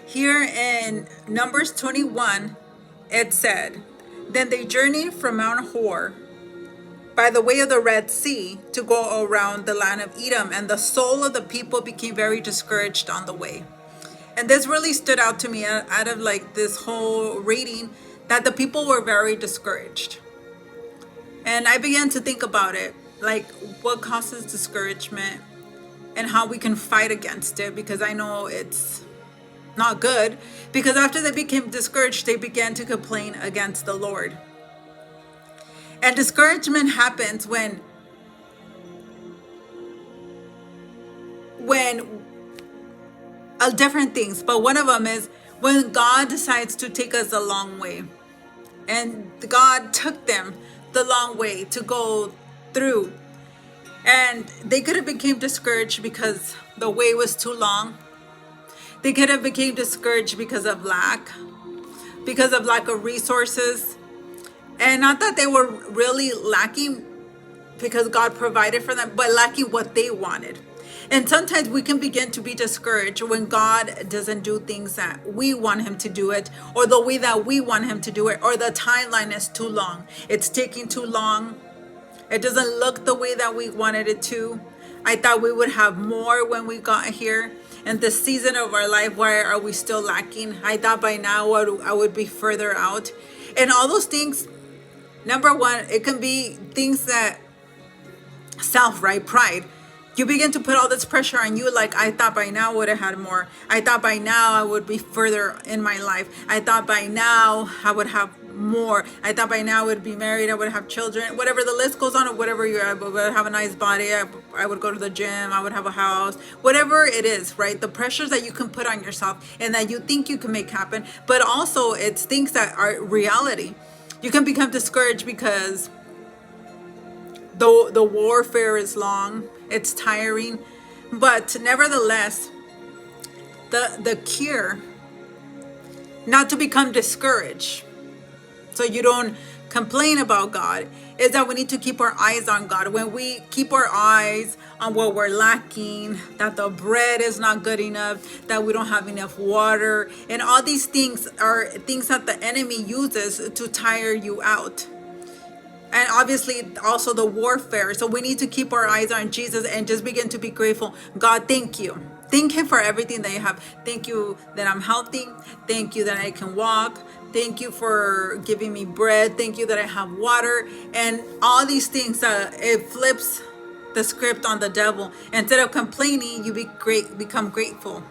Here in Numbers 21, it said, Then they journeyed from Mount Hor by the way of the Red Sea to go around the land of Edom, and the soul of the people became very discouraged on the way. And this really stood out to me out of like this whole reading, that the people were very discouraged. And I began to think about it, like what causes discouragement and how we can fight against it, because I know it's not good. Because after they became discouraged, they began to complain against the Lord. And discouragement happens when different things, but one of them is when God decides to take us a long way. And God took them the long way to go through. And they could have become discouraged because the way was too long. They could have become discouraged because of lack of resources. And not that they were really lacking because God provided for them, but lacking what they wanted. And sometimes we can begin to be discouraged when God doesn't do things that we want him to do it, or the way that we want him to do it, or the timeline is too long. It's taking too long. It doesn't look the way that we wanted it to. I thought we would have more when we got here. In this season of our life, why are we still lacking? I thought by now I would be further out. And all those things, number one, it can be things that right? Pride. You begin to put all this pressure on you, like, I thought by now I would have had more. I thought by now I would be further in my life. I thought by now I would have more. I thought by now I would be married, I would have children, whatever the list goes on, or whatever you're at, but I would have a nice body, I would go to the gym, I would have a house, whatever it is, right? The pressures that you can put on yourself and that you think you can make happen, but also it's things that are reality. You can become discouraged because the warfare is long, it's tiring, but nevertheless, the cure not to become discouraged, so you don't complain about God, is that we need to keep our eyes on God. When we keep our eyes on what we're lacking, that the bread is not good enough, that we don't have enough water, and all these things are things that the enemy uses to tire you out. And obviously also the warfare. So we need to keep our eyes on Jesus and just begin to be grateful. God, thank you. Thank him for everything that you have. Thank you that I'm healthy. Thank you that I can walk. Thank you for giving me bread. Thank you that I have water. And all these things, it flips the script on the devil. Instead of complaining, you become grateful.